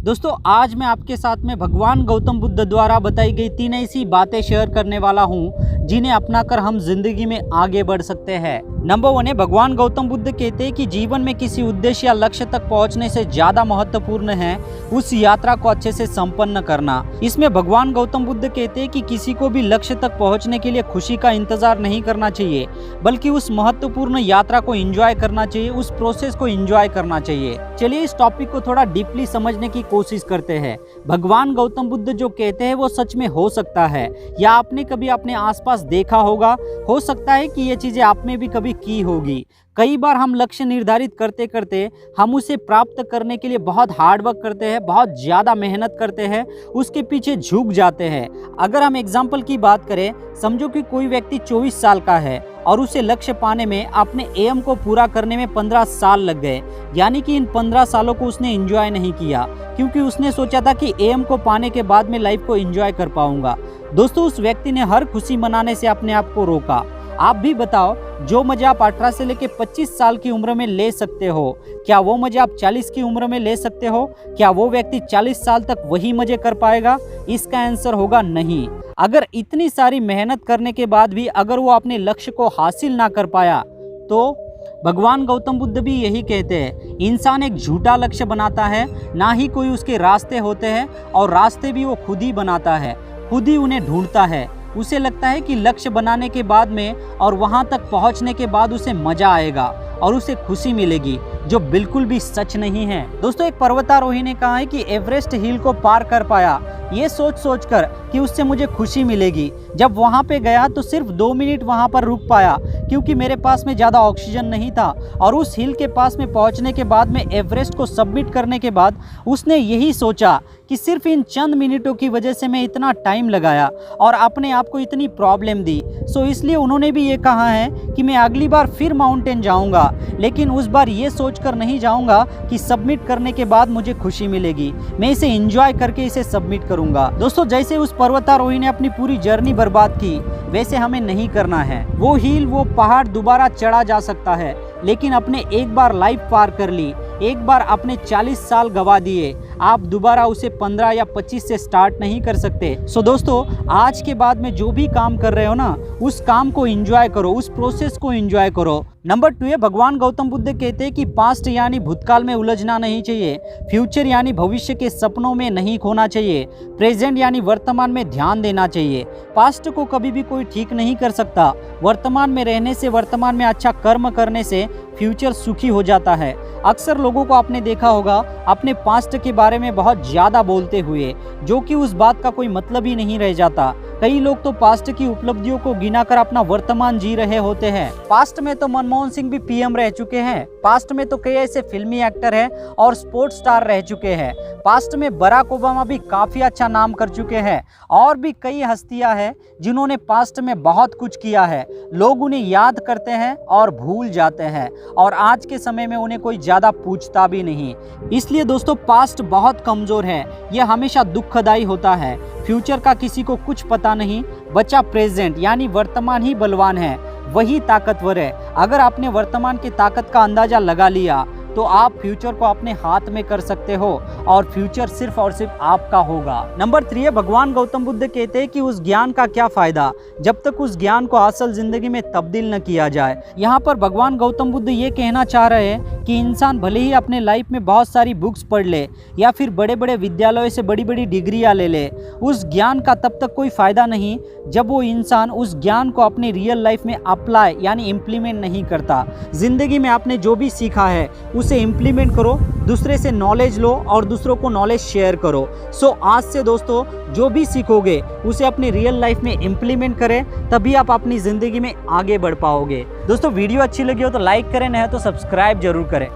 दोस्तों आज मैं आपके साथ में भगवान गौतम बुद्ध द्वारा बताई गई 3 ऐसी बातें शेयर करने वाला हूं जिन्हें अपनाकर हम जिंदगी में आगे बढ़ सकते हैं। नंबर 1 है, भगवान गौतम बुद्ध कहते हैं कि जीवन में किसी उद्देश्य या लक्ष्य तक पहुंचने से ज्यादा महत्वपूर्ण है उस यात्रा को अच्छे से संपन्न करना। इसमें भगवान गौतम बुद्ध कहते हैं कि किसी को भी लक्ष्य तक पहुंचने के लिए खुशी का इंतजार नहीं करना चाहिए, बल्कि उस महत्वपूर्ण यात्रा को एंजॉय करना चाहिए, उस प्रोसेस को एंजॉय करना चाहिए। चलिए इस टॉपिक को थोड़ा डीपली समझने की कोशिश करते हैं। भगवान गौतम बुद्ध जो कहते हैं वो सच में हो सकता है, या आपने कभी अपने आसपास देखा होगा, हो सकता है कि ये चीजें आप में भी कभी की होगी। कई बार हम लक्ष्य निर्धारित करते करते हम उसे प्राप्त करने के लिए बहुत हार्ड वर्क करते हैं, बहुत ज़्यादा मेहनत करते हैं, उसके पीछे झुक जाते हैं। अगर हम एग्जाम्पल की बात करें, समझो कि कोई व्यक्ति 24 साल का है और उसे लक्ष्य पाने में, अपने एम को पूरा करने में 15 साल लग गए। यानी कि इन 15 सालों को उसने एंजॉय नहीं किया, क्योंकि उसने सोचा था कि एम को पाने के बाद मैं लाइफ को एंजॉय कर पाऊंगा। दोस्तों उस व्यक्ति ने हर खुशी मनाने से अपने आप को रोका। आप भी बताओ, जो मजा आप 18 से लेकर 25 साल की उम्र में ले सकते हो, क्या वो मजा आप 40 की उम्र में ले सकते हो? क्या वो व्यक्ति 40 साल तक वही मजे कर पाएगा? इसका आंसर होगा नहीं। अगर इतनी सारी मेहनत करने के बाद भी अगर वो अपने लक्ष्य को हासिल ना कर पाया, तो भगवान गौतम बुद्ध भी यही कहते हैं, इंसान एक झूठा लक्ष्य बनाता है, ना ही कोई उसके रास्ते होते हैं, और रास्ते भी वो खुद ही बनाता है, खुद ही उन्हें ढूंढता है। उसे लगता है कि लक्ष्य बनाने के बाद में और वहां तक पहुंचने के बाद उसे मजा आएगा और उसे खुशी मिलेगी, जो बिल्कुल भी सच नहीं है। दोस्तों एक पर्वतारोही ने कहा है कि एवरेस्ट हिल को पार कर पाया ये सोच कर कि उससे मुझे खुशी मिलेगी। जब वहां पे गया तो सिर्फ 2 मिनट वहां पर रुक पाया, क्योंकि मेरे पास में ज़्यादा ऑक्सीजन नहीं था। और उस हिल के पास में पहुंचने के बाद में, एवरेस्ट को सबमिट करने के बाद, उसने यही सोचा कि सिर्फ इन चंद मिनटों की वजह से मैं इतना टाइम लगाया और अपने आप को इतनी प्रॉब्लम दी। सो इसलिए उन्होंने भी ये कहा है कि मैं अगली बार फिर माउंटेन जाऊंगा, लेकिन उस बार ये सोचकर नहीं जाऊंगा कि सबमिट करने के बाद मुझे खुशी मिलेगी, मैं इसे एंजॉय करके इसे सबमिट करूंगा। दोस्तों जैसे उस पर्वतारोही ने अपनी पूरी जर्नी बर्बाद की, वैसे हमें नहीं करना है। वो हिल, वो पहाड़ दोबारा चढ़ा जा सकता है, लेकिन अपने एक बार लाइफ पार कर ली, एक बार अपने 40 साल गवा दिए, आप दोबारा उसे 15 या 25 से स्टार्ट नहीं कर सकते। सो दोस्तों आज के बाद में जो भी काम कर रहे हो ना, उस काम को एंजॉय करो, उस प्रोसेस को एंजॉय करो। नंबर 2 है, भगवान गौतम बुद्ध कहते हैं कि पास्ट यानी भूतकाल में उलझना नहीं चाहिए, फ्यूचर यानी भविष्य के सपनों में नहीं खोना चाहिए, प्रेजेंट यानी वर्तमान में ध्यान देना चाहिए। पास्ट को कभी भी कोई ठीक नहीं कर सकता। वर्तमान में रहने से, वर्तमान में अच्छा कर्म करने से फ्यूचर सुखी हो जाता है। अक्सर लोगों को आपने देखा होगा अपने पास्ट के बारे में बहुत ज़्यादा बोलते हुए, जो कि उस बात का कोई मतलब ही नहीं रह जाता। कई लोग तो पास्ट की उपलब्धियों को गिनाकर अपना वर्तमान जी रहे होते हैं। पास्ट में तो मनमोहन सिंह भी पीएम रह चुके हैं, पास्ट में तो कई ऐसे फिल्मी एक्टर हैं और स्पोर्ट्स स्टार रह चुके हैं, पास्ट में बराक ओबामा भी काफ़ी अच्छा नाम कर चुके हैं, और भी कई हस्तियां हैं जिन्होंने पास्ट में बहुत कुछ किया है। लोग उन्हें याद करते हैं और भूल जाते हैं, और आज के समय में उन्हें कोई ज़्यादा पूछता भी नहीं। इसलिए दोस्तों पास्ट बहुत कमज़ोर है, यह हमेशा दुखदायी होता है। फ्यूचर का किसी को कुछ पता नहीं, बचा प्रेजेंट यानी वर्तमान ही बलवान है, वही ताकतवर है। अगर आपने वर्तमान की ताकत का अंदाजा लगा लिया तो आप फ्यूचर को अपने हाथ में कर सकते हो, और फ्यूचर सिर्फ और सिर्फ आपका होगा। नंबर 3 है, भगवान गौतम बुद्ध कहते हैं कि उस ज्ञान का क्या फायदा जब तक उस ज्ञान को असल जिंदगी में तब्दील न किया जाए। यहाँ पर भगवान गौतम बुद्ध ये कहना चाह रहे हैं कि इंसान भले ही अपने लाइफ में बहुत सारी बुक्स पढ़ ले या फिर बड़े बड़े विद्यालयों से बड़ी बड़ी डिग्रियाँ ले ले, उस ज्ञान का तब तक कोई फायदा नहीं जब वो इंसान उस ज्ञान को अपनी रियल लाइफ में अप्लाई यानी इम्प्लीमेंट नहीं करता। जिंदगी में आपने जो भी सीखा है उसे इम्प्लीमेंट करो, दूसरे से नॉलेज लो और दूसरों को नॉलेज शेयर करो। सो आज से दोस्तों जो भी सीखोगे उसे अपनी रियल लाइफ में इम्प्लीमेंट करें, तभी आप अपनी ज़िंदगी में आगे बढ़ पाओगे। दोस्तों वीडियो अच्छी लगी हो तो लाइक करें, नहीं तो सब्सक्राइब जरूर करें।